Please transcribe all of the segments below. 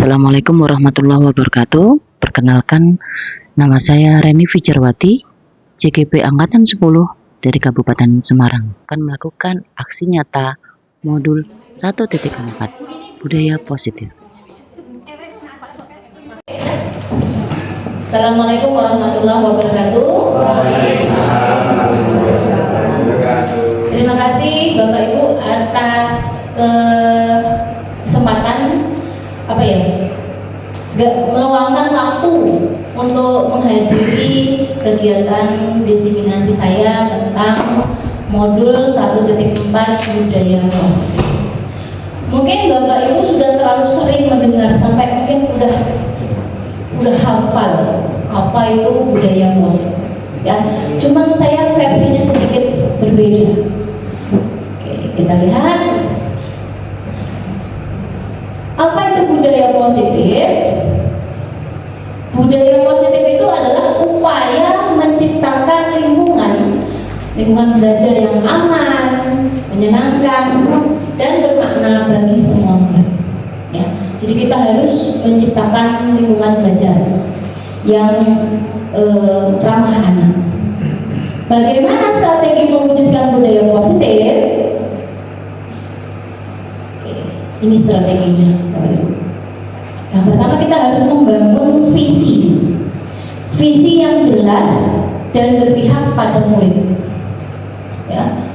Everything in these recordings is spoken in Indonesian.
Assalamualaikum warahmatullahi wabarakatuh. Perkenalkan, nama saya Reni Fijarwati, CGP Angkatan 10 dari Kabupaten Semarang. Akan melakukan aksi nyata modul 1.4 budaya positif. Assalamualaikum warahmatullahi wabarakatuh. Terima kasih Bapak Ibu atas kesempatan meluangkan waktu untuk menghadiri kegiatan diseminasi saya tentang modul 1.4 budaya positif. Mungkin Bapak Ibu sudah terlalu sering mendengar sampai mungkin udah hafal apa itu budaya positif, ya. Cuman saya versinya sedikit berbeda. Oke, kita lihat apa itu budaya positif. Budaya positif itu adalah upaya menciptakan lingkungan belajar yang aman, menyenangkan, dan bermakna bagi semua murid. Ya, jadi kita harus menciptakan lingkungan belajar yang ramah anak. Bagaimana strategi mewujudkan budaya positif? Ini strateginya, Bapak Ibu. Yang pertama, kita harus membangun visi yang jelas dan berpihak pada murid. Ya,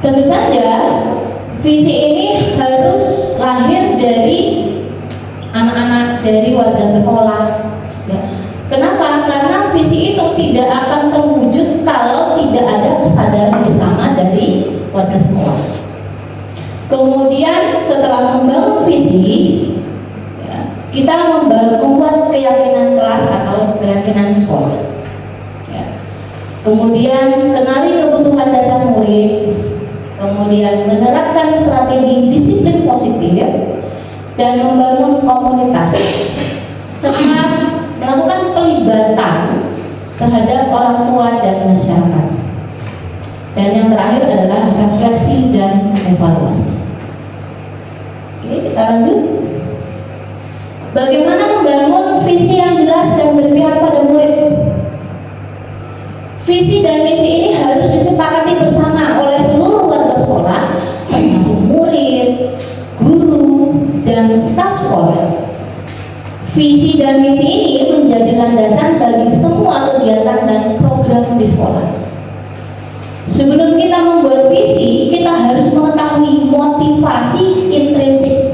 tentu saja visi ini harus lahir dari anak-anak, dari warga sekolah. Ya. Kenapa? Karena visi itu tidak akan terwujud kalau tidak ada kesadaran bersama dari warga sekolah. Kemudian setelah membangun visi, ya, kita membuat keyakinan kelas atau keyakinan sekolah. Ya. Kemudian kenali kebutuhan dasar murid, kemudian menerapkan strategi disiplin positif dan membangun komunitas, serta melakukan pelibatan terhadap orang tua dan masyarakat. Dan yang terakhir adalah refleksi dan evaluasi. Oke, kita lanjut. Bagaimana membangun visi yang jelas dan berpihak pada murid? Visi dan misi ini harus disepakati bersama oleh seluruh warga sekolah, termasuk murid, guru, dan staf sekolah. Visi dan misi ini menjadi landasan bagi semua kegiatan dan program di sekolah. Sebelum kita membuat visi, kita harus mengetahui motivasi intrinsik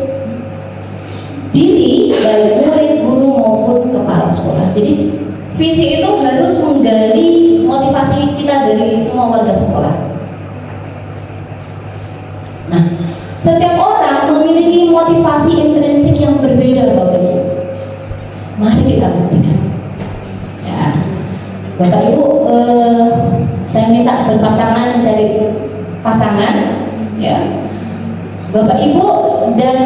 diri baik murid, guru maupun kepala sekolah. Jadi visi itu harus menggali motivasi kita dari semua warga sekolah. Nah, setiap orang memiliki motivasi intrinsik yang berbeda, Bapak Ibu. Mari kita buktikan. Ya, Bapak Ibu, saya minta berpasangan mencari pasangan, ya. Bapak Ibu dan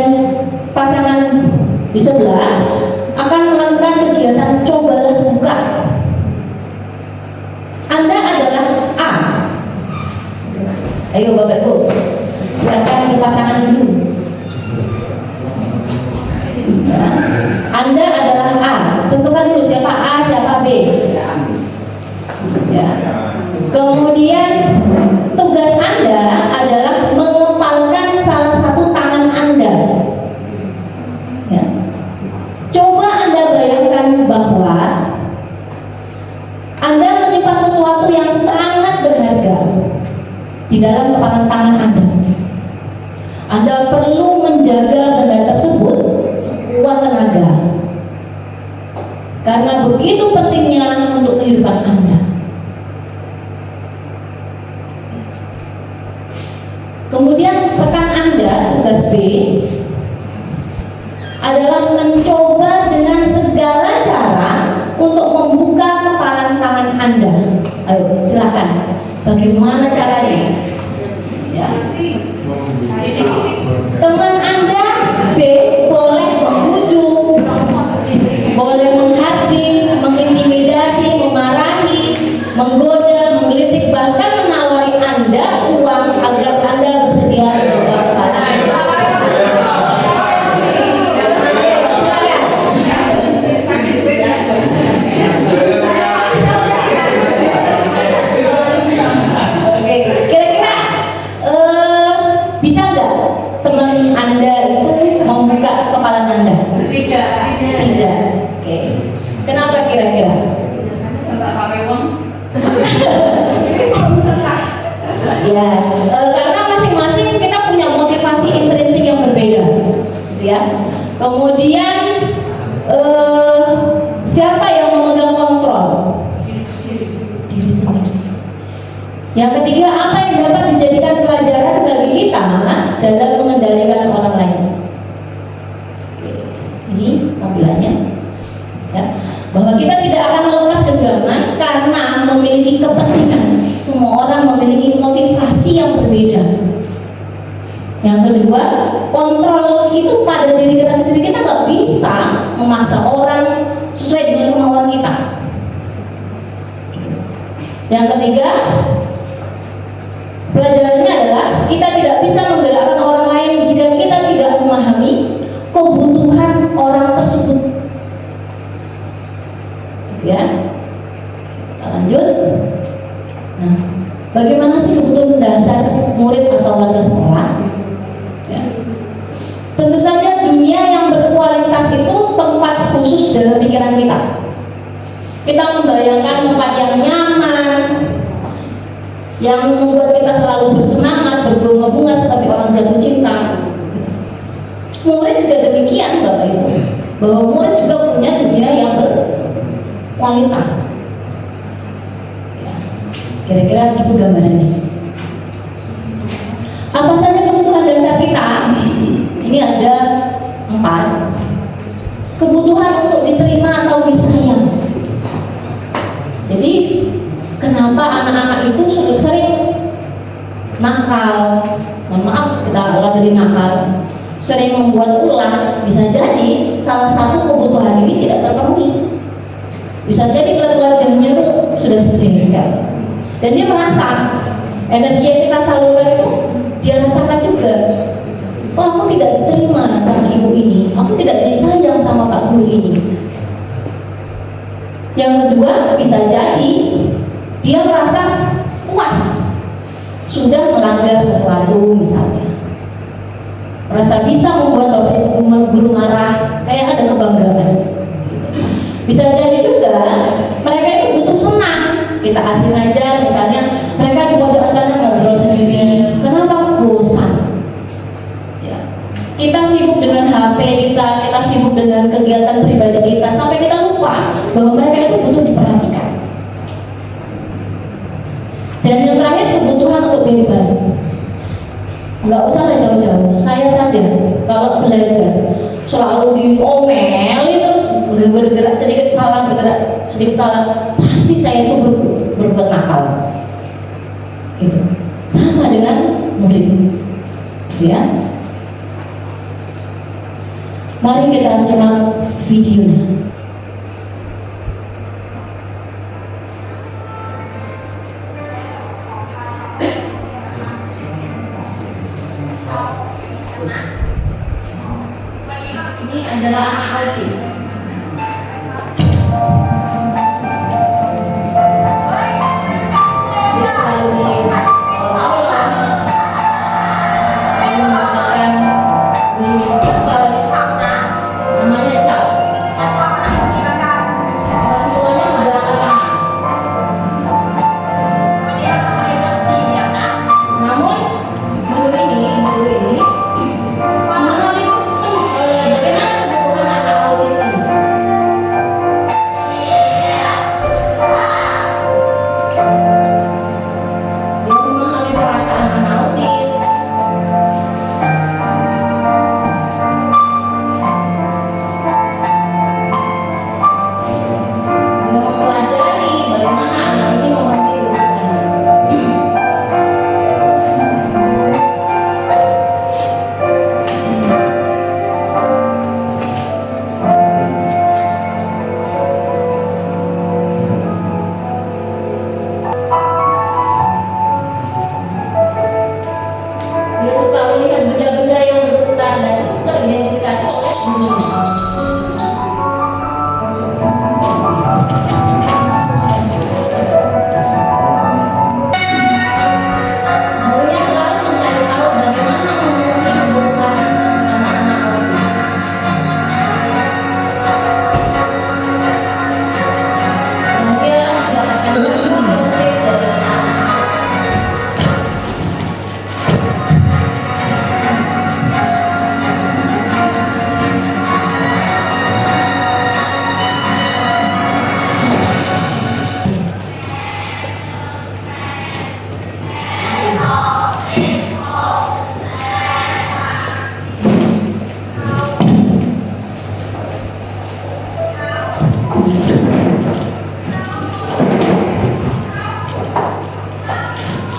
pasangan di sebelah akan melakukan kegiatan cobalah buka. Anda adalah A. Ayo Bapak Ibu, silakan berpasangan dulu. Ya. Anda adalah A. Tentukan dulu siapa A, siapa B. Ya. Kemudian tugas Anda adalah mengepalkan salah satu tangan Anda. Ya. Coba Anda bayangkan bahwa Anda menyimpan sesuatu yang sangat berharga di dalam kepalan tangan Anda. Anda perlu menjaga benda tersebut sekuat tenaga, karena begitu pentingnya untuk kehidupan Anda. Kemudian rekan Anda, tugas B, adalah mencoba dengan segala cara untuk membuka kepalan tangan Anda. Ayo, silakan. Bagaimana caranya? Ya. Teman Anda B boleh membujuk, boleh menghardik, mengintimidasi, memarahi, menggoda, menggelitik, bahkan menawari Anda uang agar Anda bersedia membuka kepalan. Ya, karena masing-masing kita punya motivasi intrinsik yang berbeda, gitu ya. Kemudian siapa yang memegang kontrol? Diri sendiri. Yang ketiga, apa yang dapat dijadikan pelajaran bagi kita dalam mengendalikan orang lain? Ini tampilannya, ya, bahwa kita tidak akan melepas genggaman karena memiliki kepentingan. Semua orang memiliki motivasi yang berbeda. Yang kedua, kontrol itu pada diri kita sendiri. Kita nggak bisa memaksa orang sesuai dengan kemauan kita. Yang ketiga, pelajarannya adalah kita tidak bisa menggerakkan orang lain jika kita tidak memahami kebutuhan orang tersebut. Ya, kita lanjut. Nah, bagaimana sih kebutuhan dasar murid atau warga sekolah? Ya. Tentu saja dunia yang berkualitas itu tempat khusus dalam pikiran kita. Kita membayangkan tempat yang nyaman, yang membuat kita selalu bersemangat, berbunga-bunga seperti orang jatuh cinta. Murid juga demikian, Bapak Ibu, bahwa murid juga punya dunia yang berkualitas. Kira-kira gitu gambarannya. Apa saja kebutuhan dasar kita? Ini ada 4. Kebutuhan untuk diterima atau disayang. Jadi kenapa anak-anak itu sering nakal? Mohon maaf, kita labeli nakal. Sering membuat ulah. Bisa jadi salah satu kebutuhan ini tidak terpenuhi. Bisa jadi wajahnya itu sudah jengkel. Dan dia merasa energi yang kita salurkan itu dia rasakan juga. Oh, aku tidak diterima sama ibu ini, aku tidak disayang sama pak guru ini. Yang kedua, bisa jadi dia merasa puas sudah melanggar sesuatu, misalnya merasa bisa membuat bapak ibu guru marah, kayak ada kebanggaan. Bisa jadi juga mereka itu butuh senang. Kita asing aja, misalnya mereka di pojok sana ngobrol sendiri. Kenapa? Bosan. Ya. Kita sibuk dengan HP kita sibuk dengan kegiatan pribadi kita, sampai kita lupa bahwa mereka itu butuh diperhatikan. Dan yang terakhir, kebutuhan untuk bebas. Nggak usah jauh-jauh, saya saja kalau belajar selalu diomeli terus, bergerak sedikit salah, pasti saya itu berbuat nakal. Gitu. Sama dengan murid. Ya. Mari kita simak videonya. Ini adalah anak autis. Dia selalu diolah, selalu menggunakan namanya cap.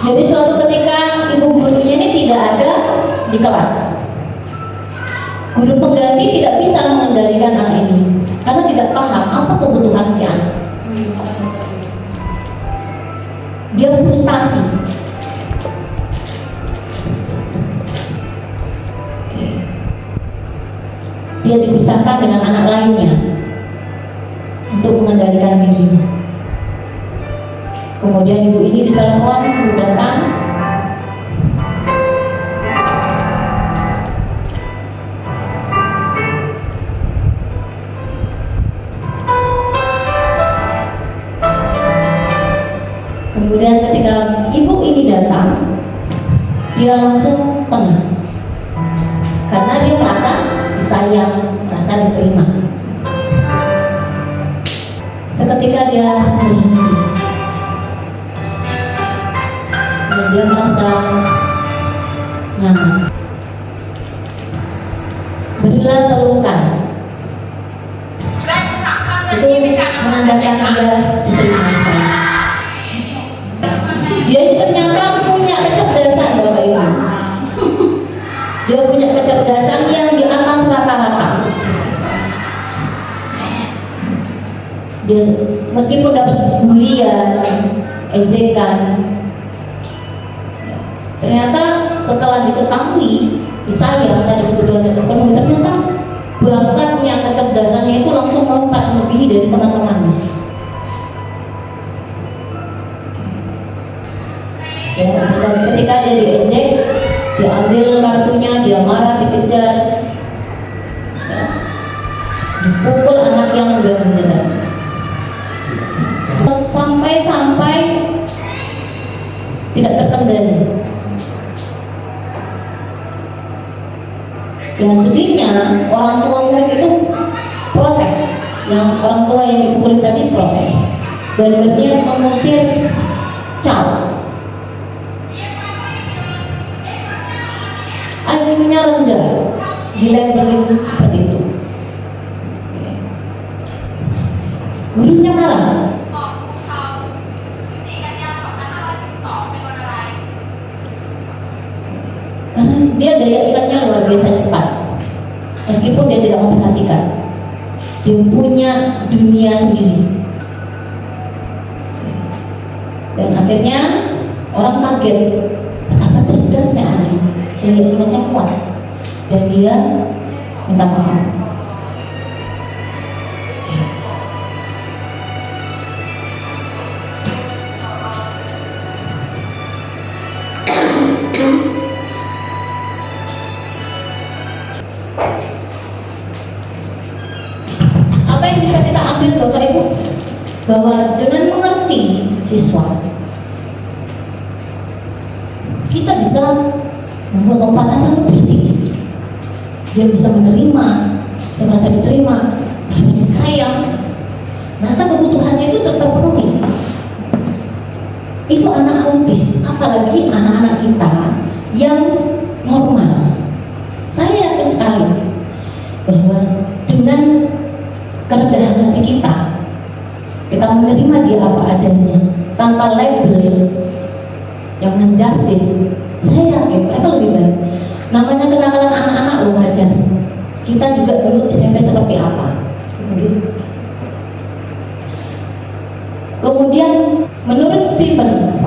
Jadi suatu ketika ibu gurunya ini tidak ada di kelas, guru pengganti tidak bisa mengendalikan anak ini karena tidak paham apa kebutuhan si anak. Dia frustasi. Dia dipisahkan dengan anak lainnya untuk mengendalikan dirinya. Kemudian ibu ini ditelepon, suruh datang. Kemudian ketika ibu ini datang, dia langsung tenang karena dia merasa disayang, merasa diterima. Seketika dia berhenti dan dia merasa nyaman. Berilah pelukan, itu menandakan dia diterima. Dia itu ternyata punya kecerdasan, Bapak Ibu. Dia punya kecerdasan yang di atas rata-rata. Dia meskipun dapat bulian, ejekan, ternyata setelah diketahui disayang tadi kebutuhannya terpenuhi, ternyata bakatnya, kecerdasannya itu langsung melompat melebihi dari teman-temannya. Ya, sudah ketika dia diejek, diambil kartunya, dia marah, dikejar, ya, dipukul anak yang muda-muda, sampai tidak terkendali. Dan sedihnya orang tua murid itu protes, yang orang tua yang dipukul tadi protes dan berniat mengusir Chow. IQ-nya rendah, dilabelin seperti itu. Gurunya marah. Karena dia daya ingatnya luar biasa cepat. Meskipun dia tidak memperhatikan, dia punya dunia sendiri. Dan akhirnya orang kaget betapa cerdasnya anak ini. Daya ingatnya kuat dan dia minta maaf. Apa yang bisa kita ambil, Bapak Ibu? Bahwa dengan mengerti siswa, kita bisa membuat lompatan yang bertinggi. Dia bisa menerima, bisa merasa diterima, merasa disayang, merasa kebutuhannya itu terpenuhi. Itu anak autis, apalagi anak-anak kita yang normal. Saya yakin sekali bahwa dengan kerendahan hati kita menerima dia apa adanya, tanpa label yang menjustis. Saya yakin mereka lebih baik. Namanya kenakalan anak-anak loh, wajar. Kita juga dulu SMP seperti apa. Kemudian menurut Stephen,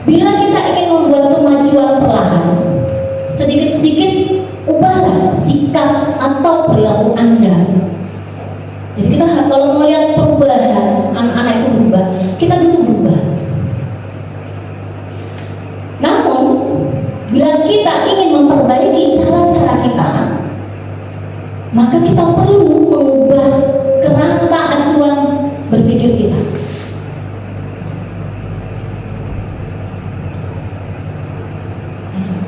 bila kita ingin membuat kemajuan perlahan, sedikit-sedikit ubahlah sikap atau perilaku Anda. Jadi kita kalau melihat perubahan anak-anak itu berubah, kita dulu berubah. Namun, bila kita ingin memperbaiki cara-cara kita, maka kita perlu mengubah kerangka acuan berpikir kita.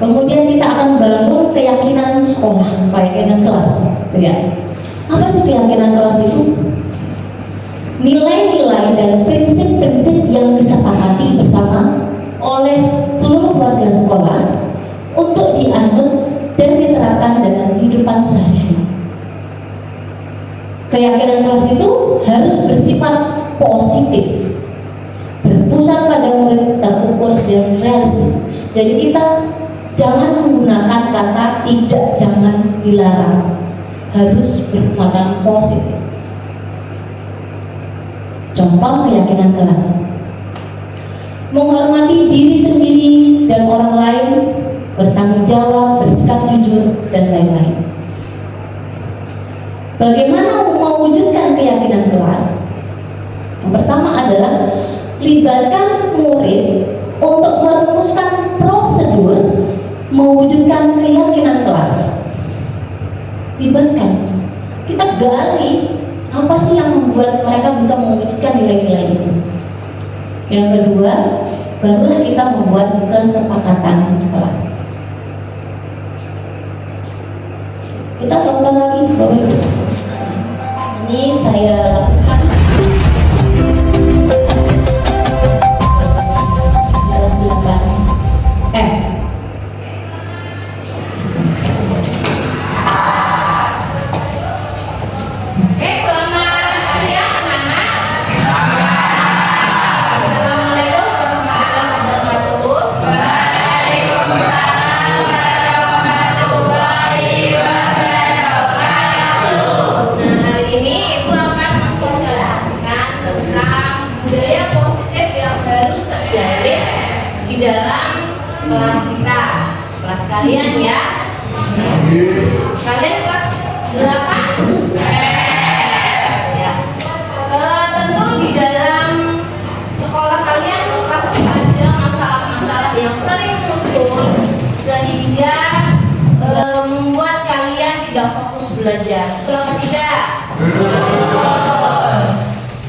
Kemudian kita akan bangun keyakinan sekolah, keyakinan kelas, ya. Apa sih keyakinan kelas itu? Nilai-nilai dan prinsip-prinsip yang disepakati bersama oleh seluruh warga sekolah untuk dianut dan diterapkan dalam kehidupan sehari-hari. Keyakinan kelas itu harus bersifat positif, berpusat pada murid terukur dan realistis. Jadi kita jangan menggunakan kata tidak, jangan dilarang, harus bermuatan positif. Contoh keyakinan kelas: menghormati diri sendiri dan orang lain, bertanggung jawab, bersikap jujur, dan lain-lain. Bagaimana mewujudkan keyakinan kelas? Yang pertama adalah libatkan murid untuk merumuskan prosedur mewujudkan keyakinan kelas. Libatkan, kita gali apa sih yang membuat mereka bisa mewujudkan nilai-nilai itu. Yang kedua, barulah kita membuat kesepakatan kelas. Kita tonton lagi, Bapak Ibu. Ini saya lakukan kelas 8F. Di dalam kelas kita, kelas kalian ya. Kalian kelas 8 ya. Tentu di dalam sekolah kalian pasti ada masalah-masalah yang sering muncul sehingga membuat kalian tidak fokus belajar. Betul atau tidak?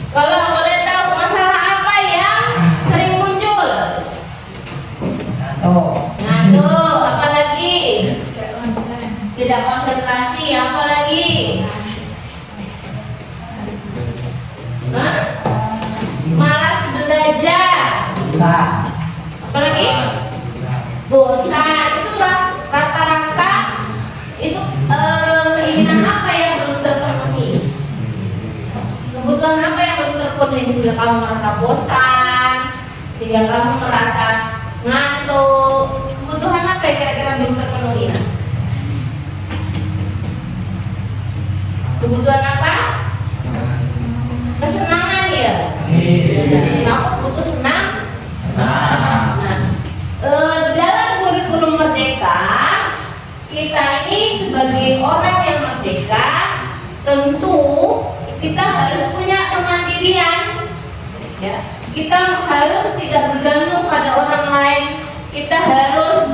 Kalau boleh tahu masalah apa yang sering muncul? Ngantuk, apalagi? Tidak konsentrasi, apalagi? Hah? Malas belajar. Apalagi? Bosan. Itu rata-rata itu keinginan apa yang belum terpenuhi? Kebutuhan apa yang belum terpenuhi sehingga kamu merasa bosan, sehingga kamu merasa ngantuk? Kebutuhan apa yang kira-kira belum terpenuhi? Kebutuhan apa? Kesenangan ya? Kamu butuh senang? Nah, dalam kurikulum Merdeka, kita ini sebagai orang yang merdeka, tentu kita harus punya kemandirian, ya. Kita harus tidak bergantung pada orang lain. Kita harus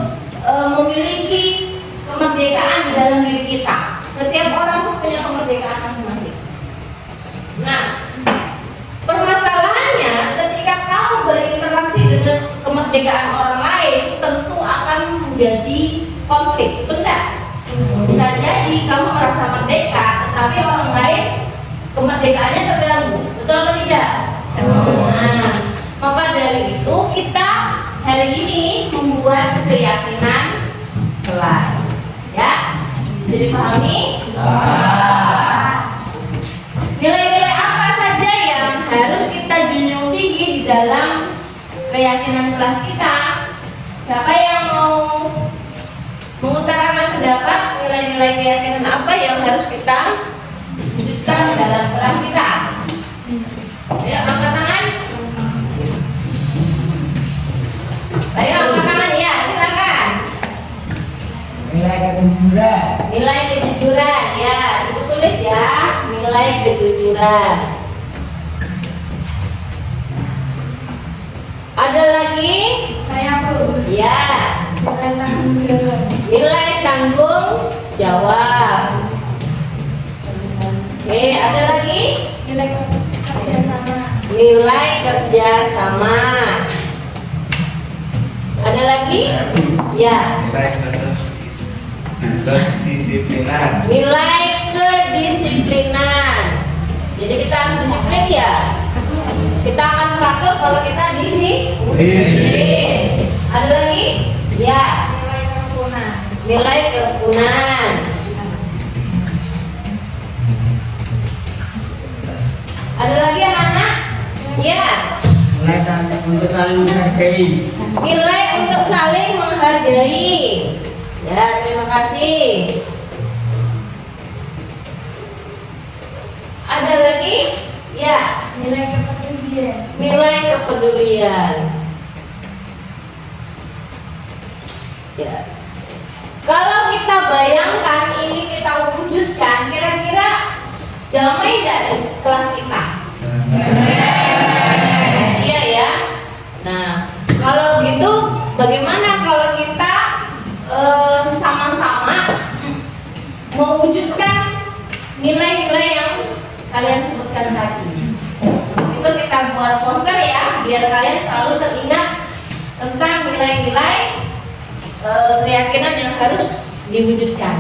memiliki kemerdekaan dalam diri kita. Setiap orang punya kemerdekaan masing-masing. Nah, permasalahannya ketika kamu berinteraksi dengan kemerdekaan orang lain, tentu akan menjadi konflik, benar? Bisa jadi kamu merasa merdeka, tetapi orang lain kemerdekaannya terganggu, betul atau tidak? Nah, maka dari itu kita hari ini membuat keyakinan kelas, ya. Bisa dipahami? Nilai-nilai apa saja yang harus kita junjung tinggi di dalam keyakinan kelas kita? Siapa yang mau mengutarakan pendapat nilai-nilai keyakinan apa yang harus kita wujudkan dalam kelas kita? Ayo angkat tangan. Ayo angkat tangan ya, silakan. Nilai kejujuran. Nilai kejujuran ya, ibu tulis ya. Nilai kejujuran. Ada lagi? Saya Bu. Ya. Nilai tanggung jawab. Nilai tanggung jawab. Oke, ada lagi? Nilai kerjasama. Nilai kerjasama. Ada lagi? Ya. Kedisiplinan. Nilai kedisiplinan. Jadi kita harus disiplin ya. Kita akan teratur kalau kita disiplin. Ada lagi? Ya. Nilai kerukunan. Nilai kerukunan. Ada lagi anak-anak? Ya. untuk saling menghargai. Nilai untuk saling menghargai. Ya, terima kasih. Ada lagi? Ya, Nilai kepedulian. nilai kepedulian. Ya. Kalau kita bayangkan ini kita wujudkan, kira-kira damai dari kelas kita. Iya ya. Nah, kalau gitu bagaimana kalau kita sama-sama mewujudkan nilai-nilai yang kalian sebutkan tadi? Itu kita buat poster ya, biar kalian selalu teringat tentang nilai-nilai keyakinan yang harus diwujudkan.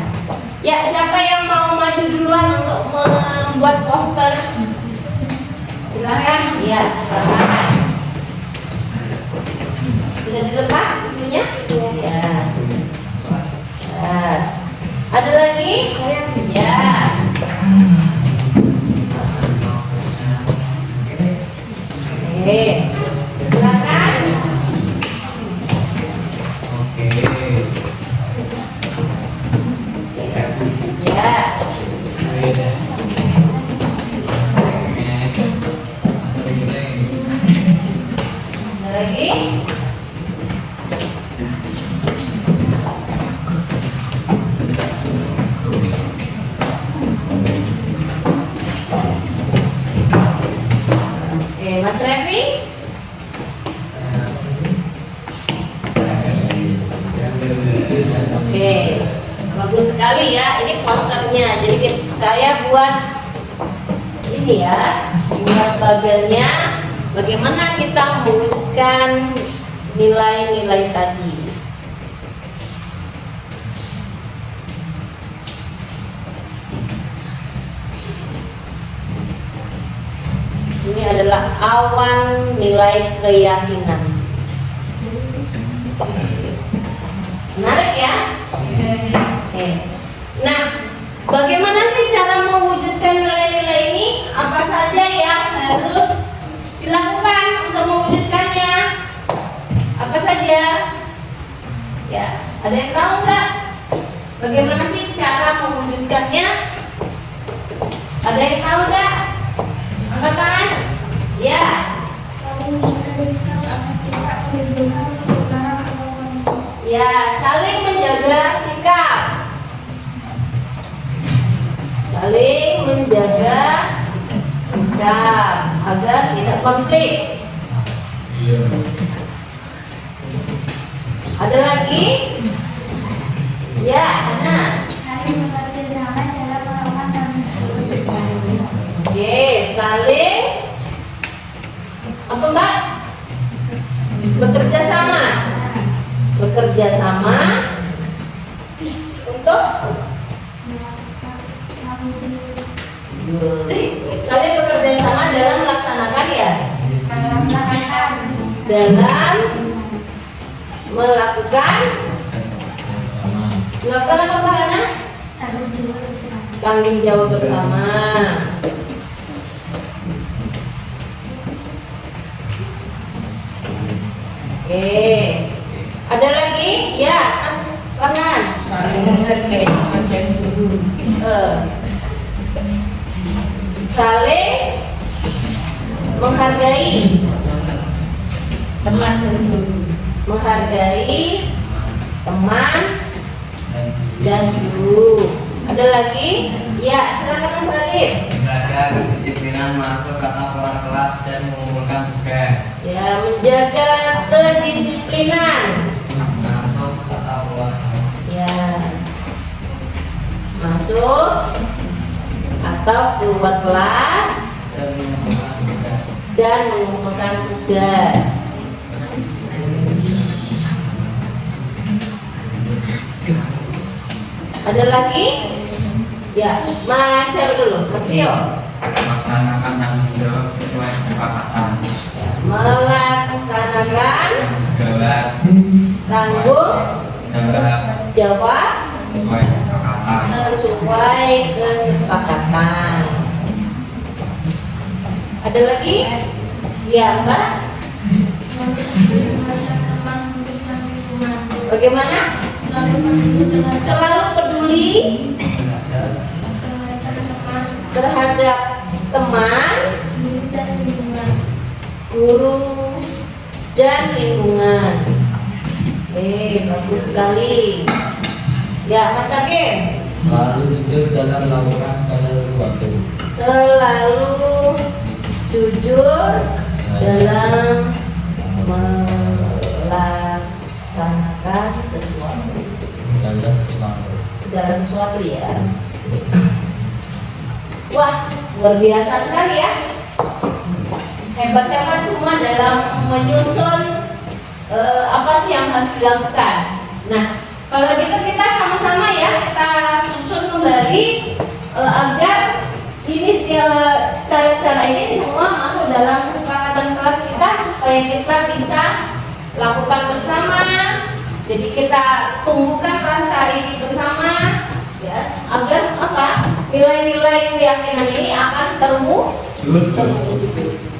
Ya, siapa yang mau maju duluan untuk membuat poster? Silakan. Ya, silakan. Sudah dilepas itunya? Ya. Nah, ada lagi? Ya. Oke. Silakan. Oke. Ya. Ada lagi? Oke, Mas Revi? Oke, bagus sekali ya. Ini posternya. Jadi saya buat ini ya, buat bagiannya. Bagaimana kita mewujudkan nilai-nilai tadi? Ini adalah awan nilai keyakinan. Menarik ya? Oke. Nah, bagaimana sih cara mewujudkan nilai-nilai ini? Apa saja yang harus dilakukan untuk mewujudkannya? Apa saja? Ya, ada yang tahu nggak? Bagaimana sih cara mewujudkannya? Ada yang tahu nggak? Angkat tangan. Ya. Saling menjaga sikap agar tidak menimbulkan pertukaran atau konflik. Ya, saling menjaga sikap. Saling menjaga sikap agar tidak konflik. Ada lagi? Ya, Ana. Saling bekerja sama dalam melakukan tanggung jawab. Oke, saling apa Mbak? Bekerja sama. Bekerja sama untuk saling bekerja sama dalam melaksanakan ya, dalam melakukan apa Mbak Ana? Tanggung jawab bersama. Oke, ada lagi? Ya, Mas Farhan. Saling menghargai teman dan guru. Saling menghargai Teman dan guru. menghargai teman dan guru. Ada lagi? Ya, silakan Mas Radit. Menjaga kedisiplinan masuk atau keluar kelas dan mengumpulkan tugas. Ya, menjaga kedisiplinan. Masuk atau keluar kelas. Ya, masuk atau keluar kelas Dan mengumpulkan tugas. dan mengumpulkan tugas. Ada lagi? Ya, Mas siapa dulu? Mas Tio. Melaksanakan tanggung jawab sesuai kesepakatan. Melaksanakan Jawab tanggung jawab sesuai kesepakatan. sesuai kesepakatan. Ada lagi? Ya, Mbak. Bagaimana? Selalu peduli terhadap teman, guru, dan lingkungan. Bagus sekali. Ya, Mas Hakim. Selalu jujur dalam melakukan segala sesuatu. Selalu jujur dalam melaksanakan sesuatu. Segala sesuatu ya. Wah, luar biasa sekali ya. Hebat-hebat semua dalam menyusun apa sih yang harus dilakukan. Nah, kalau gitu kita sama-sama ya, kita susun kembali agar ini cara-cara ini semua masuk dalam kesepakatan kelas kita supaya kita bisa lakukan bersama. Jadi kita tumbuhkan rasa ini bersama ya, agar apa? Nilai-nilai keyakinan ini akan terwujud.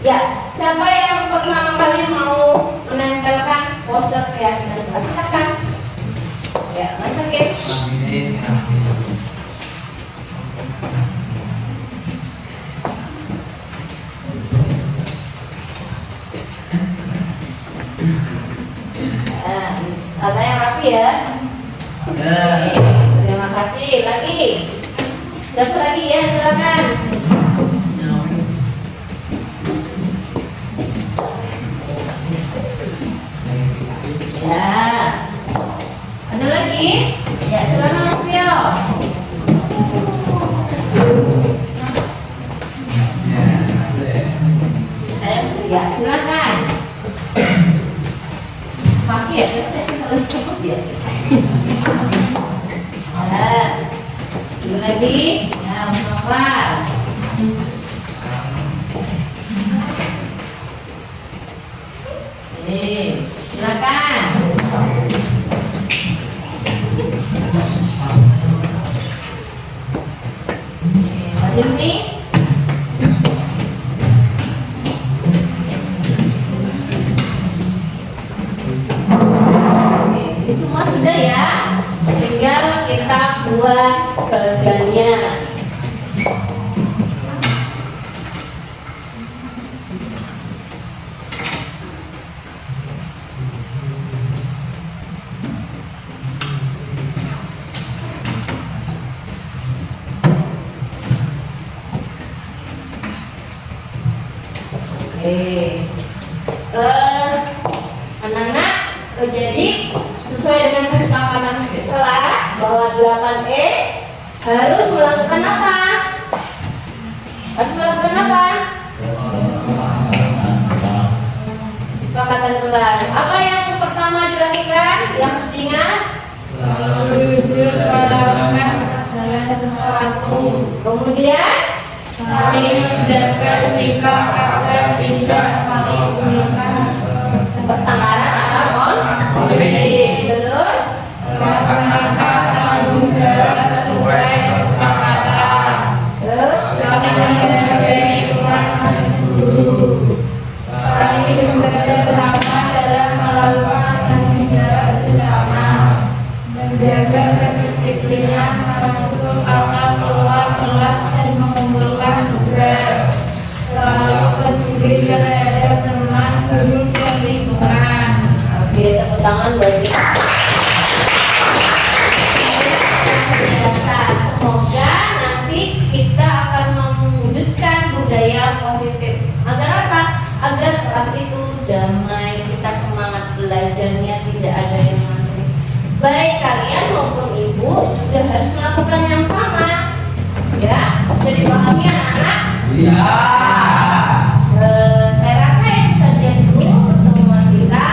Ya, siapa yang pertama kali mau menempelkan poster keyakinan kelas? Silakan. Ya, Mas Hakim. Kata yang rapi ya. Terima kasih. Lagi. Siapa lagi ya? Silakan. Ya. Ada lagi? Ya, silakan Mas Rio. Ya, silakan. Pakai ya, saya kalau cukup ya. Ya. Lagi. Ya, apa? Silakan. Pak Juni. Ini semua sudah ya. Tinggal kita buat bagannya. Anak-anak, jadi sesuai dengan kesepakatan kelas bahwa 8E harus melakukan apa? Harus melakukan apa? Kesepakatan kelas. Apa yang pertama dilakukan? Yang harus diingat? Selalu jujur melakukan segala sesuatu. Kemudian Saling menjaga sikap agar tidak menimbulkan pertengkaran atau konflik. Terus melaksanakan tanggung jawab sesuai kesepakatan. terus Saling menghargai tuan dan guru. Saling bekerja sama dalam melakukan tanggung jawab bersama. Menjaga kedisiplinan masuk atau keluar kelas dan mengumpulkan tugas. Selalu peduli terhadap teman, guru, dan lingkungan. oke, tepuk tangan buat kita. Biasa, semoga nanti kita akan mewujudkan budaya positif. Agar apa? Agar kelas itu damai, kita semangat belajarnya, tidak ada yang mati. Baik kalian maupun ibu juga harus melakukan yang sama. Ya, jadi pahami anak-anak. Saya rasa itu saja dulu pertemuan kita.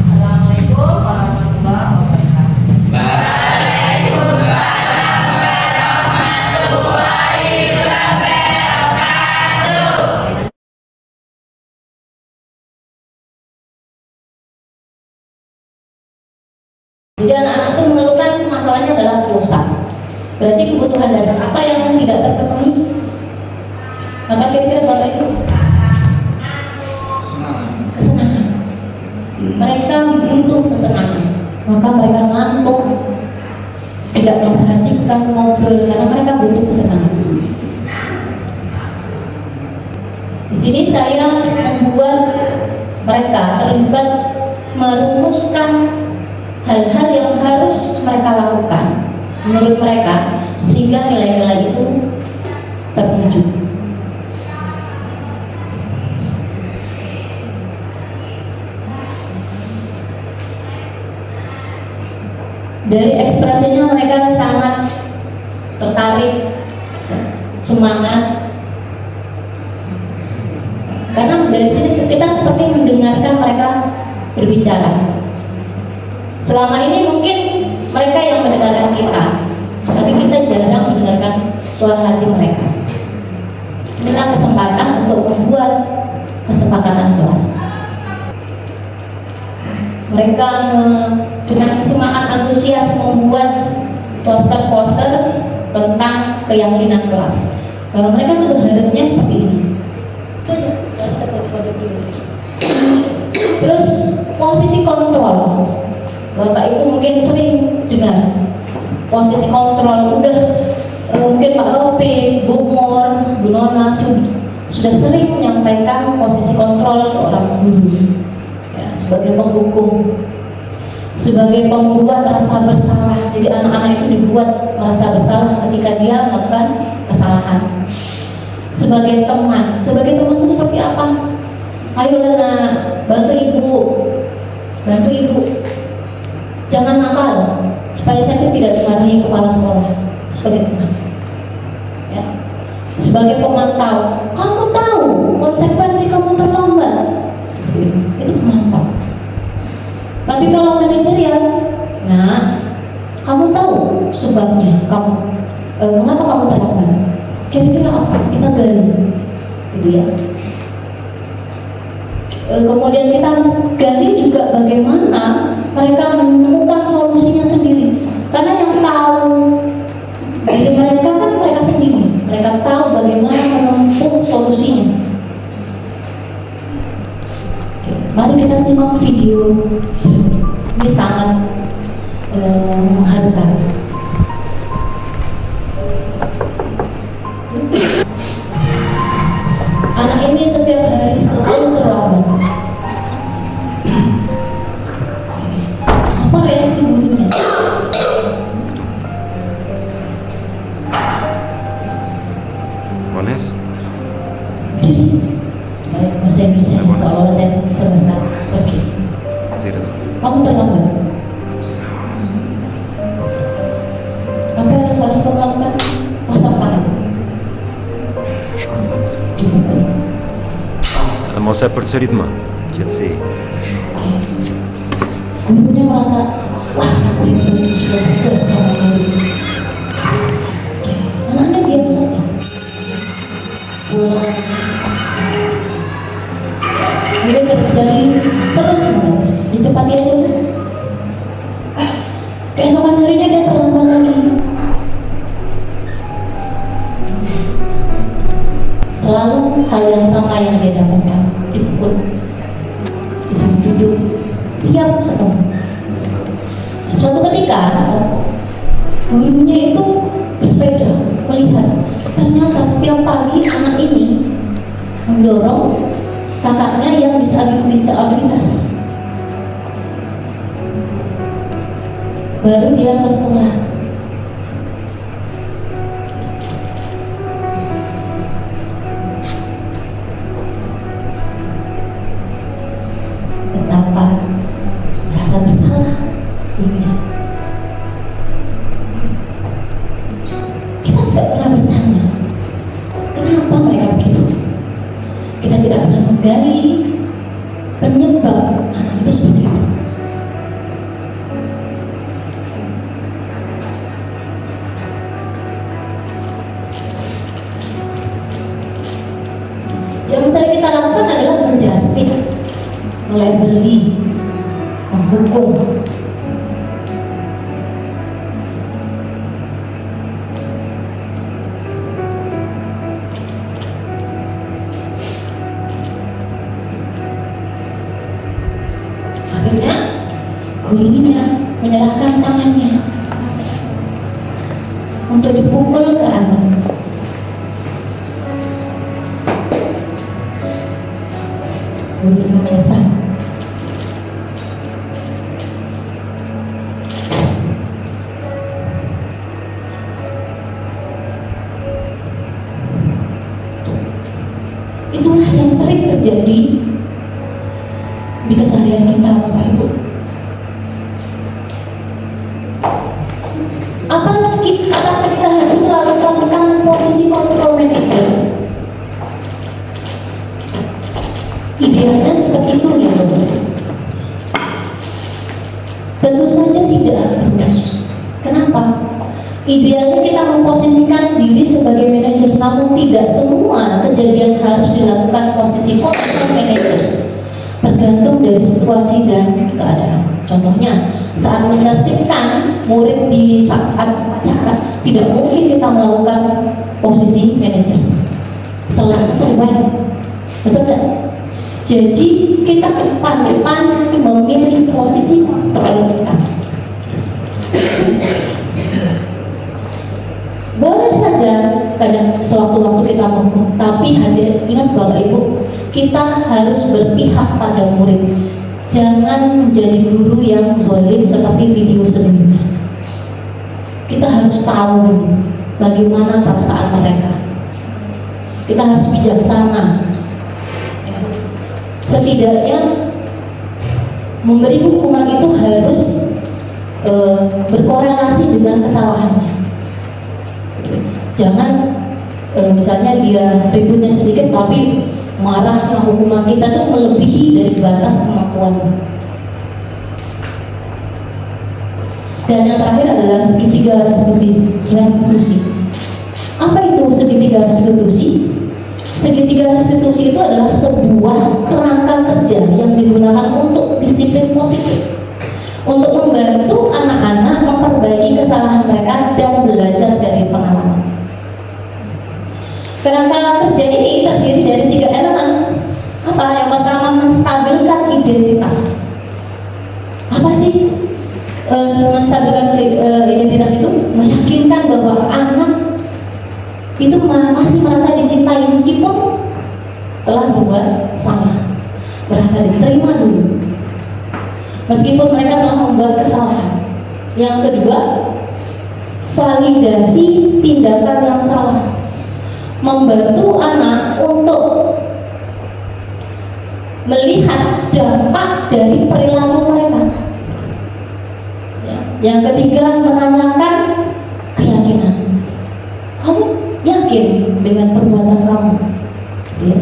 Assalamualaikum warahmatullahi wabarakatuh. Jadi anak-anak itu mengeluhkan masalahnya adalah pulsa. Berarti kebutuhan dasar apa yang tidak terpenuhi? Apa kira-kira Bapak Ibu? Kesenangan. Mereka butuh kesenangan. maka mereka ngantuk, tidak memperhatikan ngobrol karena mereka butuh kesenangan. Di sini saya membuat mereka terlibat merumuskan hal-hal yang harus mereka lakukan menurut mereka sehingga nilai-nilai itu terwujud. Dari ekspresinya mereka sangat tertarik, semangat. Karena dari sini kita seperti mendengarkan mereka berbicara. Selama ini mungkin mereka yang mendengarkan kita, tapi kita jarang mendengarkan suara hati mereka. Inilah kesempatan untuk membuat kesepakatan kelas. Mereka dengan semangat antusias membuat poster-poster tentang keyakinan kelas. Bahwa mereka tuh berharapnya seperti ini. Terus posisi kontrol, Bapak Ibu mungkin sering dengar posisi kontrol. Udah mungkin Pak Rope, Bu Mor, Bu Nona sudah sering menyampaikan posisi kontrol seorang guru ya, sebagai penghukum, sebagai pembuat rasa bersalah. Jadi anak-anak itu dibuat merasa bersalah ketika dia melakukan kesalahan. Sebagai teman itu seperti apa? Ayolah nak, bantu ibu, jangan nakal, supaya saya tidak dimarahi kepala sekolah. Sebagai teman, ya. Sebagai pemantau, kamu tahu konsekuensi kamu terlambat, seperti itu pemantau. Tapi kalau manajerial, nah, kamu tahu sebabnya, mengapa kamu terlambat? Kira-kira apa? Kita gali, gitu ya. Kemudian kita gali juga bagaimana mereka menemukan solusinya sendiri. Karena yang tahu diri mereka kan mereka sendiri. Mereka tahu bagaimana menempuh solusinya. Oke, mari kita simak video. Ini sangat mengharukan. Anak ini setiap hari selalu terlambat. Apa reaksi gurunya? Vanessa? Jadi, bahasa Indonesia, seolah-olah saya bisa bahasa Turki. Kamu terlambat. Apa yang harus kamu lakukan? Pasang tangan. Ama o să percerit mă, ce Gurunya merasa, wah, aku ini sudah tegas sama guru. Anaknya diam saja. Pulang. Ini terjadi terus-menerus. Dicepati aja. Keesokan harinya dia terlambat lagi. Selalu hal yang sama yang dia dapatkan, dipukul, disuruh duduk, tiap ketemu. Nah, suatu ketika gurunya itu bersepeda melihat ternyata setiap pagi anak ini mendorong kakaknya yang disabilitas. Baru dia ke sekolah. Betapa rasa bersalah ini. Kita tidak pernah bertanya kenapa mereka begitu. Kita tidak pernah menggali penyebab anak itu seperti itu. Yang sering kita lakukan adalah menjustis, melabeli, menghukum. Akhirnya gurunya menyerahkan tangannya untuk dipukul ke anak. Gurunya menyesal. Itulah yang sering terjadi di keseharian kita, Bapak Ibu. Apakah kita harus selalu melakukan posisi kontrol manager? Idealnya seperti itu ya, Bapak. Tentu saja tidak harus. Kenapa? Idealnya kita memposisikan diri sebagai manajer, namun tidak semua kejadian harus dilakukan posisi kontrol manager. Tergantung dari situasi dan keadaan. Contohnya, saat menertibkan murid di saat acara, tidak mungkin kita melakukan posisi manajer. Sesuai, betul tidak? Jadi kita pandai-pandai memilih posisi kontrol kita. Boleh saja kadang sewaktu-waktu kita mogok, tapi ingat Bapak Ibu, kita harus berpihak pada murid. Jangan menjadi guru yang zalim seperti video sebelumnya. Kita harus tahu bagaimana perasaan mereka. Kita harus bijaksana. Setidaknya memberi hukuman itu harus berkorelasi dengan kesalahannya. Jangan misalnya dia ributnya sedikit tapi marahnya hukuman kita tuh melebihi dari batas kemampuan. Dan yang terakhir adalah segitiga restitusi. Apa itu segitiga restitusi? Segitiga restitusi itu adalah sebuah kerangka kerja yang digunakan untuk disiplin positif, untuk membantu anak-anak memperbaiki kesalahan mereka dan belajar dari pengalaman. Kerangka kerja ini terdiri dari 3 elemen. Apa? Yang pertama, menstabilkan identitas. Apa sih menstabilkan identitas itu? Meyakinkan bahwa anak itu masih merasa dicintai meskipun telah berbuat salah, merasa diterima dulu meskipun mereka telah membuat kesalahan. Yang kedua, validasi tindakan yang salah, membantu anak untuk melihat dampak dari perilaku mereka. Yang ketiga, menanyakan keyakinan. Kamu yakin dengan perbuatan kamu? Ya.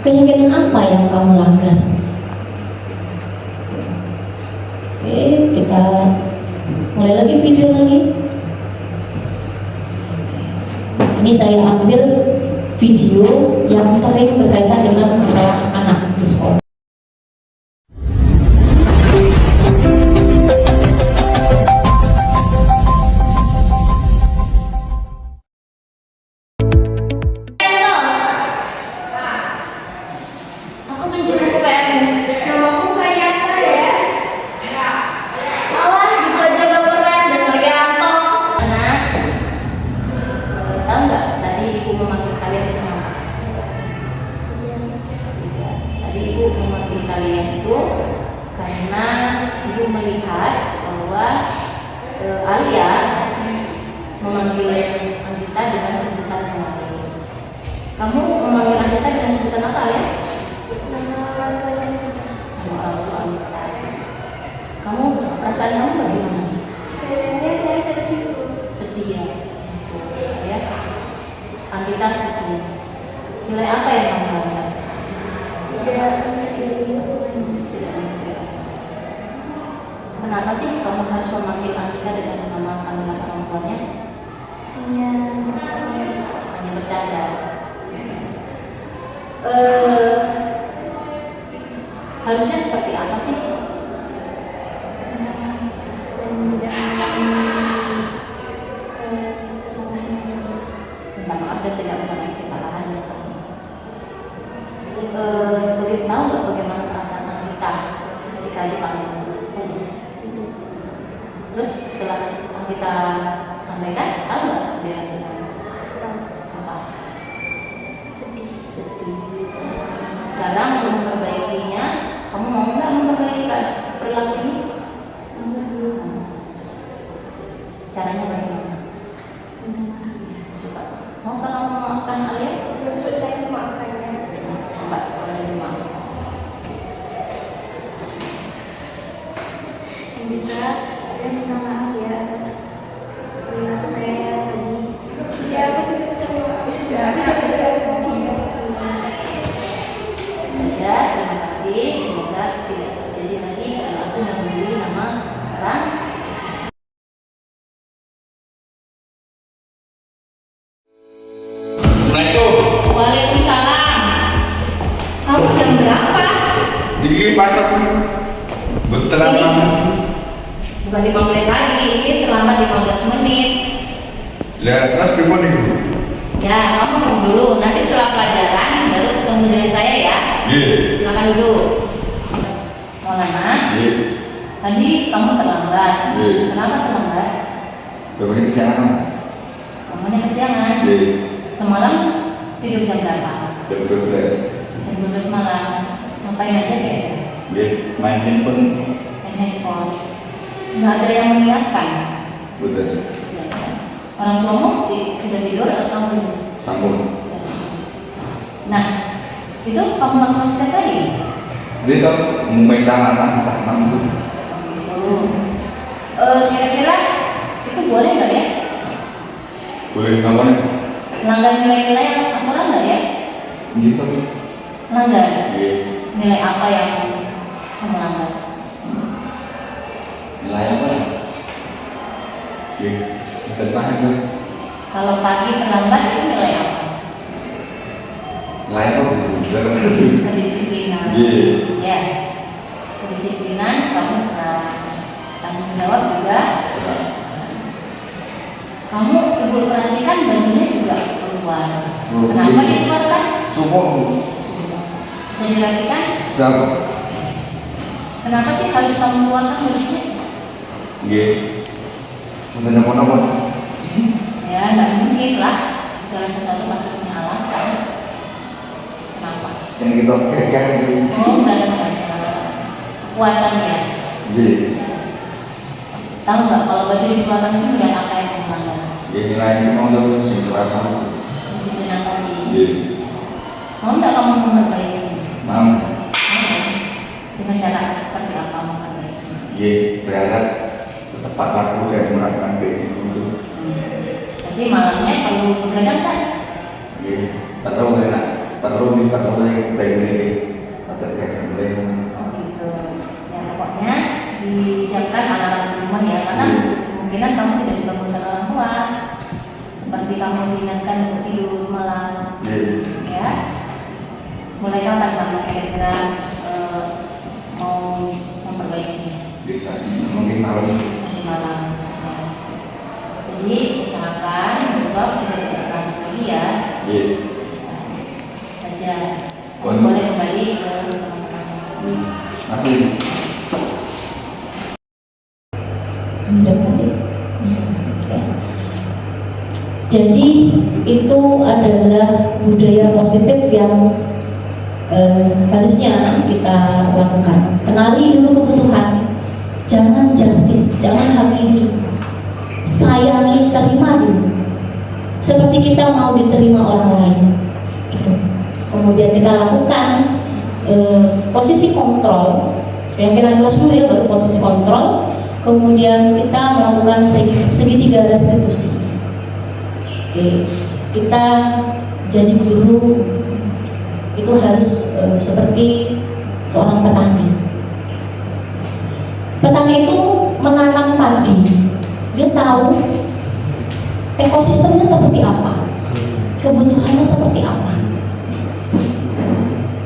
Keyakinan apa yang kamu langgar? Oke, kita mulai lagi video lagi. Ini saya ambil video yang sering berkaitan dengan masalah anak di sekolah. Aku benci buku PR-mu. Namaku kayak apa ya? Alah, gitu aja baperan, dasar Yanto. Anak, tahu nggak tadi ibu memanggil kalian kenapa? Tadi ibu memanggil kalian itu karena ibu melihat bahwa Alia memanggil Anggita dengan sebutan yang lain. Kamu memanggil Anggita dengan sebutan apa ya? Nama orang tua kita. Nama orang tua Anggita. Kamu perasaan kamu bagaimana? Sebenarnya saya sedih, Bu. Sedih ya? Anggita sedih. Nilai apa yang kamu dapat? Tidak menyadari hubungan. Kenapa sih kamu harus memanggil Anggita dengan nama panggilan orang tuanya? Hanya bercanda. Hanya bercanda. Harusnya seperti apa sih? Dan tidak mengalami kesalahan yang sama. Minta maaf dan tidak mengalami kesalahan yang sama. Boleh tahu nggak bagaimana perasaan Anggita ketika dipanggil? Tidak. Terus setelah kita sampaikan, tahu nggak dia sedang apa? Sedih. Sekarang untuk memperbaikinya, kamu mau nggak memperbaiki perilaku ini? Caranya bagaimana? Coba. Mau kamu memaafkan Alia? Untuk saya memaafkannya. Coba boleh dimaafkan. Yang bisa saya minta maaf ya atas perilaku saya tadi. Ya, aku juga sudah memaafkan. Ya, aku juga Saja, terima kasih. Semoga tidak terjadi lagi perilaku yang memberi nama orang. Assalamualaikum. Waalaikumsalam. Kamu jam berapa? Jadi pasar berterlambat. Bukan 5 menit lagi, ini terlambat 15 menit. Lah terus gimana itu? Ya, kamu tunggu dulu. Nanti setelah pelajaran baru ketemu dengan saya ya. Iya. Silakan duduk. Maulana, Iya. tadi kamu terlambat. Iya. Kenapa terlambat? Bangunnya kesiangan. Bangunnya kesiangan. Iya. Semalam tidur jam berapa? Jam 12. Jam 12 malam. Ngapain aja kayaknya? Iya. Main handphone. Main handphone. Nggak ada yang mengingatkan. Betul. Ya, orang tuamu sudah tidur atau belum? Sambung. Sudah tidur. Nah, itu kamu lakukan setiap hari? Dia tuh mau main celana cak itu. Gitu. Kira-kira itu boleh nggak ya? Boleh ngapain? Melanggar nilai-nilai aturan nggak ya? Gitu. Melanggar. Iya. Nilai apa yang kamu langgar? Nilai apa? Iya. Kita tahan tuh. Kalau pagi terlambat itu nilai apa? Nilai apa? Bener. Kedisiplinan. Iya. Ya. Kedisiplinan kamu tanggung jawab juga. Kamu ibu perhatikan bajunya juga keluar. Oh, Kenapa iya. dikeluarkan? Subuh. Bisa dirapikan? Siapa? Kenapa sih harus kamu keluarkan bajunya? Iya. Tanya apa? Ya, nggak mungkin lah. Segala sesuatu pasti punya alasan. Kenapa? Yang kita kekeh. Oh, nggak ada puasannya. Iya. Tahu nggak kalau baju dikeluarkan itu nilai apa yang kamu langgar? Dia nilai itu mau tuh simpulkan. Disiplinan tadi. Iya. Mau nggak kamu memperbaiki? Mam. Mau. Dengan cara seperti apa memperbaiki? Iya. Berharap tepat waktu dan menerapkan basic dulu. Jadi malamnya perlu begadang kan? Iya. Patroli nak. Patroli baik ini. Patroli biasa mulai. Oh gitu. Ya pokoknya disiapkan alarm di rumah ya, karena kemungkinan kamu tidak dibangunkan orang tua. Seperti kamu diingatkan untuk tidur malam. Iya. Ya. Mulai kapan kamu kira-kira mau memperbaikinya? Kita mungkin malam. Nanti malam. Ya. Jadi usahakan besok tidak terlambat lagi ya. Iya. Saja. Boleh. Boleh kembali ke teman-teman. Aku. Sudah kasih. Jadi itu adalah budaya positif yang harusnya kita lakukan. Kenali dulu kebutuhan, jangan justice, jangan hakimi, sayangi, terima dulu. Seperti kita mau diterima orang lain. Gitu. Kemudian kita lakukan posisi kontrol. Keyakinan kelas dulu ya, baru posisi kontrol. Kemudian kita melakukan segitiga restitusi. Oke, kita jadi guru itu harus seperti seorang petani. Petani itu menanam padi, dia tahu ekosistemnya seperti apa, kebutuhannya seperti apa.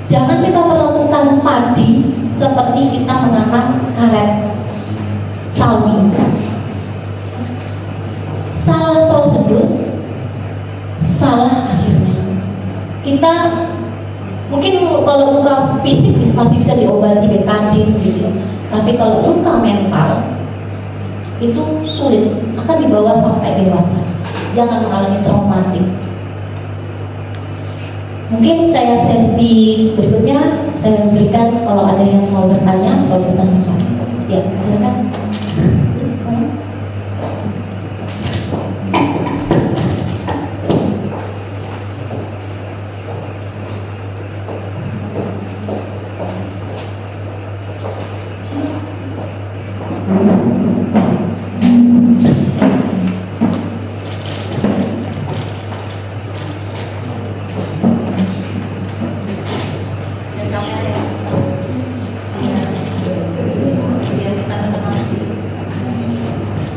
Jangan kita perlakukan padi seperti kita menanam karet sawi. Salah prosedur, salah akhirnya. Kita mungkin kalau luka fisik masih bisa diobati betadin gitu, tapi kalau luka mental itu sulit, akan dibawa sampai dewasa. Jangan mengalami traumatik. Mungkin saya sesi berikutnya saya berikan kalau ada yang mau bertanya atau bertanya. Ya, silakan.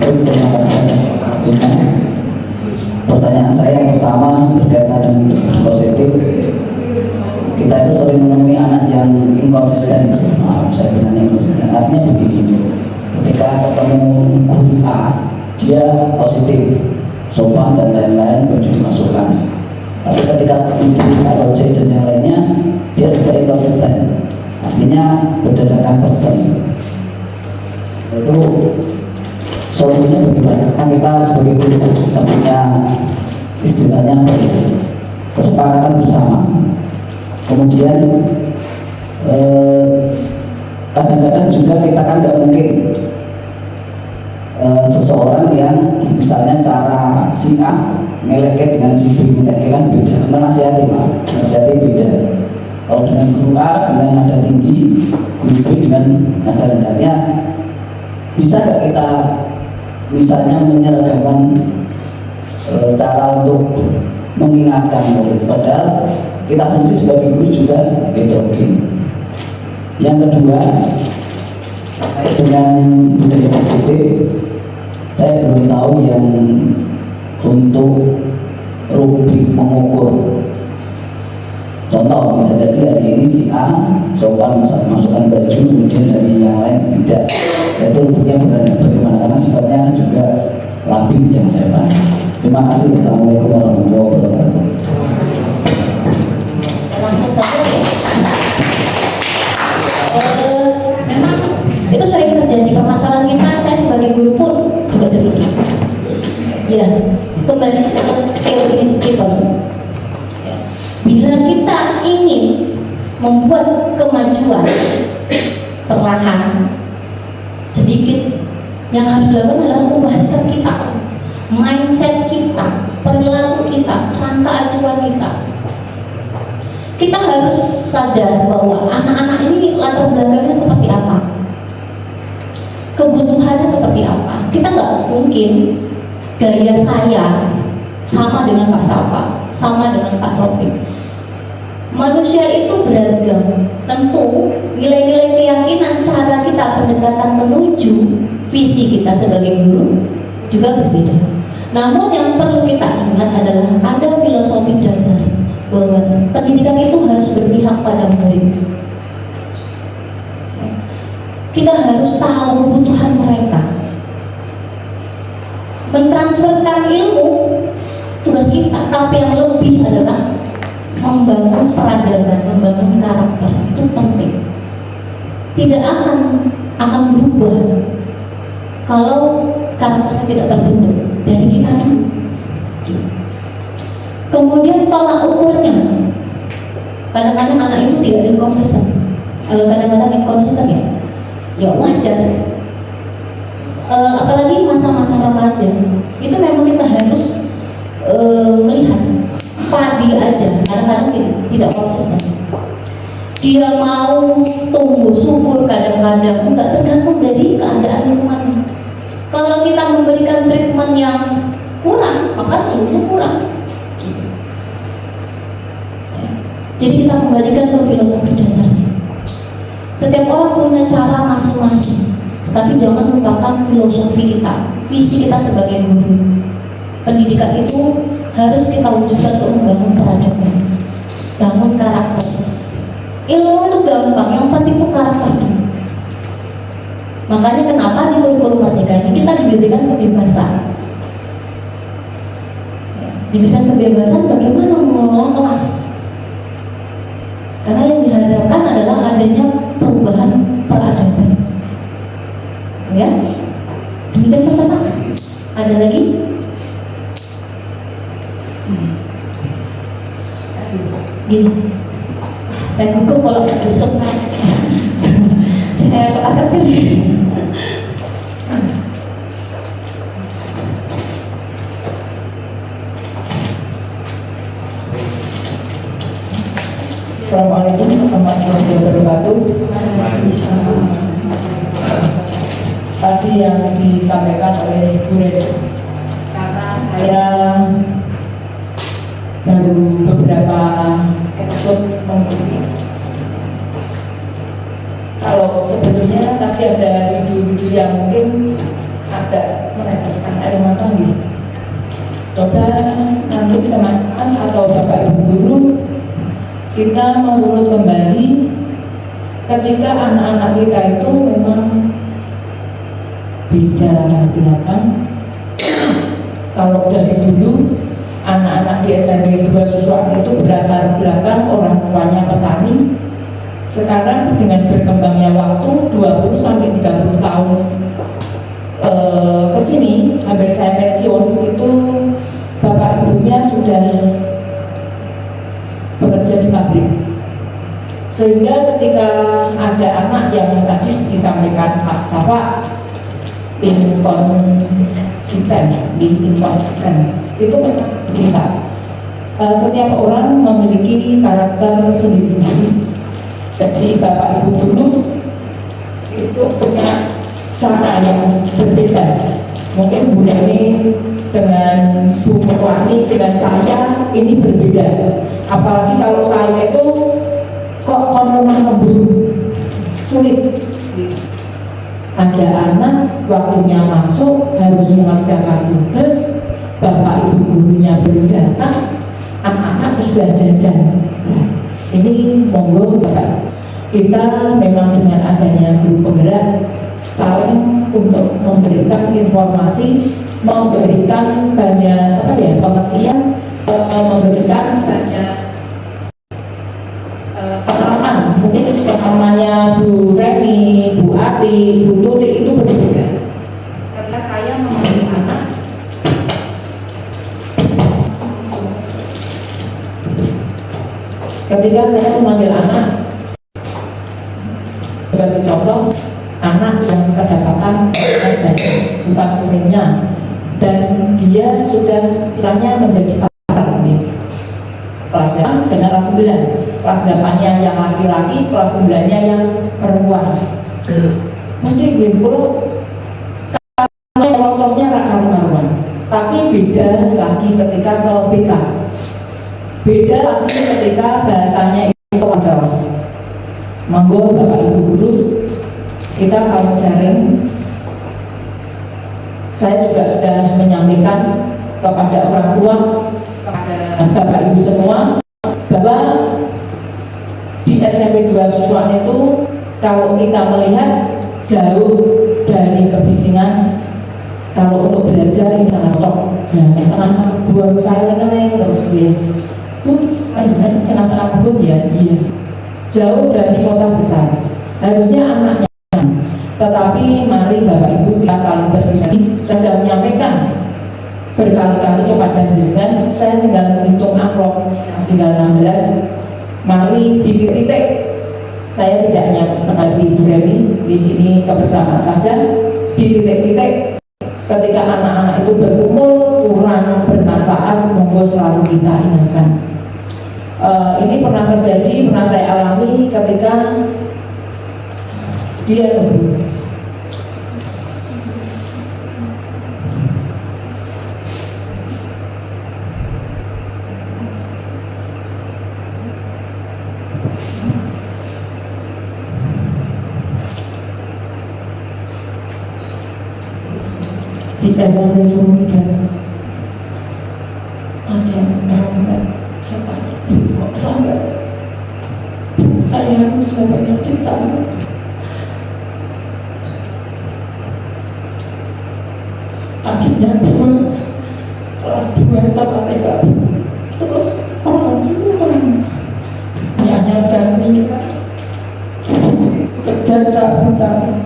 Terima kasih. Pertanyaan saya yang pertama berkaitan dengan psikologi positif. Kita itu sering menemui anak yang inkonsisten. Maaf, saya bilang inkonsisten. Artinya begini, ketika ketemu guru A, dia positif, sopan dan lain-lain, baju dimasukkan. Tapi ketika ketemu atau C dan yang lainnya, dia tidak inkonsisten. Artinya berdasarkan pattern. Itu solusinya bagaimana? Kan kita sebagai guru kita punya istilahnya kesepakatan bersama. Kemudian kadang-kadang juga kita kan nggak mungkin seseorang yang misalnya cara si A ngeleket dengan si B ngeleket kan beda, menasihati beda. Kalau dengan guru A dengan nada tinggi, guru B dengan nada rendahnya, bisa nggak kita misalnya menyeragakan cara untuk mengingatkan murid, padahal kita sendiri sebagai guru juga heterogen. Yang kedua, dengan budaya positif, saya belum tahu yang untuk rubrik mengukur. Contoh, bisa jadi hari ini si A sopan masukkan baju, kemudian dari yang lain tidak. Itu rubriknya bagaimana, karena sifatnya juga labil yang saya pahami. Terima kasih. Assalamualaikum warahmatullahi wabarakatuh. Langsung saja ya. Memang itu sering terjadi permasalahan kita. Saya sebagai guru pun juga demikian. Ya, kembali ke teori Stephen. Bila kita ingin membuat kemajuan perlahan, sedikit, yang harus dilakukan adalah ubah sikap kita, mindset kita, perilaku kita, kerangka acuan kita. Kita harus sadar bahwa anak-anak ini latar belakangnya seperti apa, kebutuhannya seperti apa. Kita nggak mungkin gaya saya sama dengan Pak Sapa, sama dengan Pak Robin. Manusia itu beragam. Tentu nilai-nilai keyakinan, cara kita pendekatan menuju visi kita sebagai guru juga berbeda. Namun yang perlu kita ingat adalah ada filosofi dasar bahwa pendidikan itu harus berpihak pada murid. Kita harus tahu kebutuhan mereka. Mentransferkan ilmu tugas kita, tapi yang lebih adalah membangun peradaban, membangun karakter. Itu penting. Tidak akan berubah kalau karakternya tidak terbentuk dari kita dulu. Kemudian tolak ukurnya. Kadang-kadang anak itu tidak inkonsisten. Kadang-kadang inkonsisten ya wajar. Apalagi masa-masa remaja, itu memang kita harus melihat padi aja kadang-kadang tidak konsisten. Dia mau tumbuh subur kadang-kadang enggak, tergantung dari keadaan lingkungannya. Kalau kita memberikan treatment yang kurang, maka tumbuhnya kurang. Jadi kita kembalikan ke filosofi dasarnya. Setiap orang punya cara masing-masing, tetapi jangan lupakan filosofi kita, visi kita sebagai guru. Pendidikan itu harus kita wujudkan untuk membangun peradaban, bangun karakter. Ilmu itu gampang, yang penting itu karakter. Makanya kenapa di kurikulum Merdeka ini kita diberikan kebebasan, diberikan kebebasan bagaimana mengelola kelas. Karena yang diharapkan adalah adanya perubahan peradaban. Ya, demikian Mas. Ada lagi? Gini, saya gugup kalau besok saya ketakutan. Assalamualaikum warahmatullahi wabarakatuh. Tadi yang disampaikan oleh Bu Red, karena saya baru beberapa episode mengikuti. Kalau sebelumnya tadi ada video-video yang mungkin agak meneteskan air mata gitu. Coba nanti teman-teman atau bapak ibu guru kita merunut kembali ketika anak-anak kita itu memang beda kelihatan. Kalau dari dulu anak-anak di SMP 2 Suswan itu berlatar belakang orang tuanya petani. Sekarang dengan berkembangnya waktu 20-30 tahun kesini, hampir saya pensiun, itu bapak ibunya sudah bekerja di pabrik, sehingga ketika ada anak yang tadi disampaikan Pak Safa inconsistent itu memang begini Pak, setiap orang memiliki karakter sendiri-sendiri. Jadi bapak ibu guru itu punya cara yang berbeda. Mungkin Bu Neni dengan Bu Murwani dengan saya ini berbeda. Apalagi kalau saya itu kok konon keburu sulit. Ada anak waktunya masuk harus mengerjakan tugas, bapak ibu gurunya belum datang, anak-anak sudah jajan. Nah, ini monggo bapak, kita memang dengan adanya guru penggerak saling untuk memberikan informasi, memberikan banyak pengertian, memberikan banyak pengalaman. Mungkin pengalamannya Bu Reni, Bu Ati, Bu Tuti itu berbeda. Ketika saya memanggil anak, sebagai contoh, anak yang kedapatan bukan muridnya dan dia sudah misalnya menjadi pacar kelas 8 dengan kelas 9, kelas 8-nya yang laki-laki, kelas 9-nya yang perempuan. Mesti gitu karena yang locosnya karuan, tapi beda lagi ketika ke BK, beda lagi ketika bahasanya itu kelas. Monggo bapak ibu guru kita saling sharing. Saya juga sudah menyampaikan kepada orang tua, kepada bapak ibu semua, bahwa di SMP 2 Suswan itu kalau kita melihat jauh dari kebisingan, kalau untuk belajar ini sangat cocok. Nah, tengah-tengah kebun saya ini terus dia, tengah-tengah kebun ya, iya, jauh dari kota besar. Harusnya anaknya. Tetapi mari Bapak Ibu kita saling bersinergi. Saya sudah menyampaikan berkali-kali kepada jenengan, saya tinggal menghitung amplop tinggal 16. Mari di titik, saya tidak hanya menghadapi Ibu Reni, ini kebersamaan saja. Di titik-titik ketika anak-anak itu berkumpul kurang bermanfaat, monggo selalu kita ingatkan. Ini pernah terjadi, pernah saya alami ketika dia lebih tidak sampai suruh tiga ada yang terlambat. Saya tanya, kok terlambat? Saya harus penyakit sana. Akhirnya kelas 2 sama TK. Terus orang itu ayahnya sudah meninggal, kerja serabutan.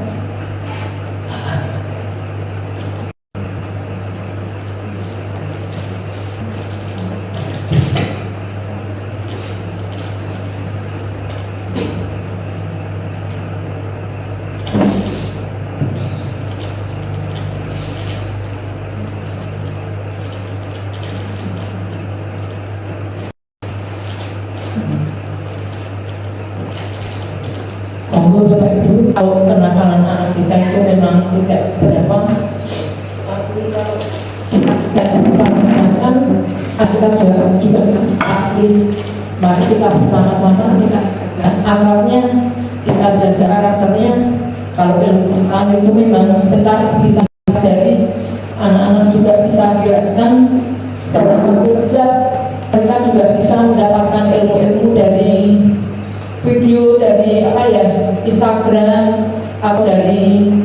monggo Bapak Ibu, kalau kenakalan anak kita itu memang tidak seberapa, tapi kalau kita tidak bisa mengingatkan, kita juga tapi mari kita bersama-sama kita awalnya kita jaga karakternya. Kalau ilmu Quran itu memang sebentar bisa jadi, anak-anak juga bisa dirasakan dalam waktu kerja, mereka juga bisa mendapatkan ilmu-ilmu dari video, dari Instagram atau dari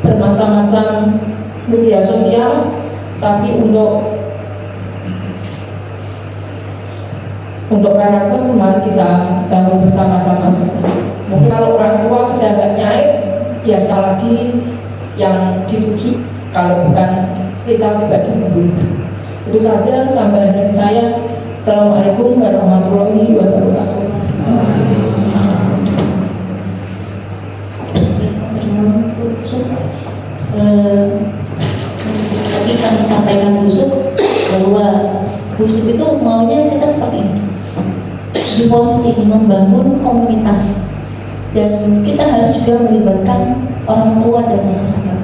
bermacam-macam media sosial. Tapi untuk karakter mari kita bangun bersama-sama. Mungkin kalau orang tua sudah agak nyaib, ya lagi yang dirujuk kalau bukan kita sebagai guru. Itu saja tambahan dari saya. Assalamualaikum warahmatullahi wabarakatuh. Tadi kami sampaikan busuk bahwa busuk itu maunya kita seperti ini, di posisi ini membangun komunitas, dan kita harus juga melibatkan orang tua dan masyarakat.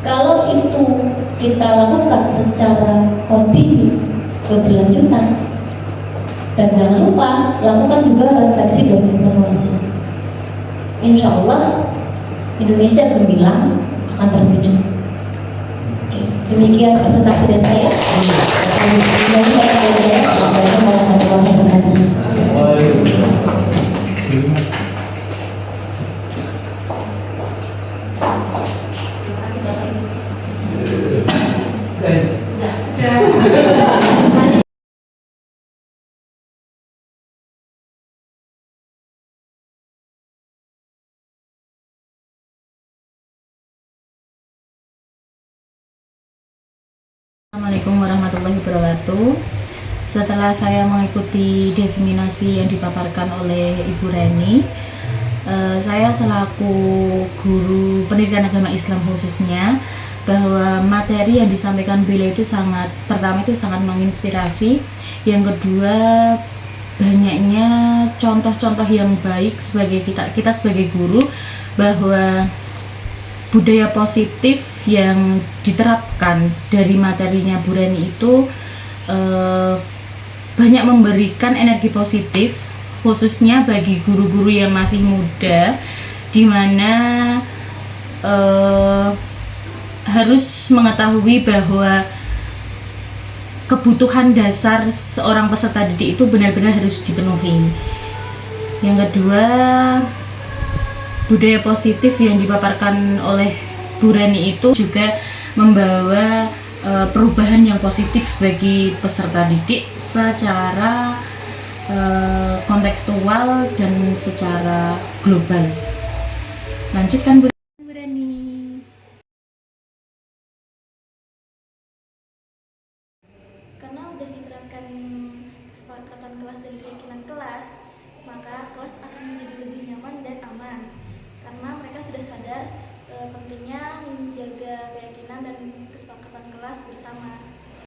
Kalau itu kita lakukan secara kontinu, keberlanjutan, dan jangan lupa lakukan juga refleksi dan evaluasi. Insya Allah Indonesia gemilang akan terwujud. Oke, demikian presentasi dari saya. Assalamualaikum warahmatullahi wabarakatuh. Terima kasih Bapak Ibu. Assalamualaikum warahmatullahi wabarakatuh. Setelah saya mengikuti diseminasi yang dipaparkan oleh Ibu Reni, saya selaku guru pendidikan agama Islam khususnya, bahwa materi yang disampaikan beliau itu pertama itu sangat menginspirasi, yang kedua banyaknya contoh-contoh yang baik sebagai kita sebagai guru, bahwa budaya positif yang diterapkan dari materinya Bu Reni itu banyak memberikan energi positif, khususnya bagi guru-guru yang masih muda, di mana harus mengetahui bahwa kebutuhan dasar seorang peserta didik itu benar-benar harus dipenuhi. Yang kedua, budaya positif yang dipaparkan oleh Bu Reni itu juga membawa perubahan yang positif bagi peserta didik secara kontekstual dan secara global. Lanjutkan Bu Reni. Karena udah diterapkan kesepakatan kelas dan keyakinan kelas, maka kelas akan menjadi lebih nyaman dan aman. Karena mereka sudah sadar pentingnya menjaga keyakinan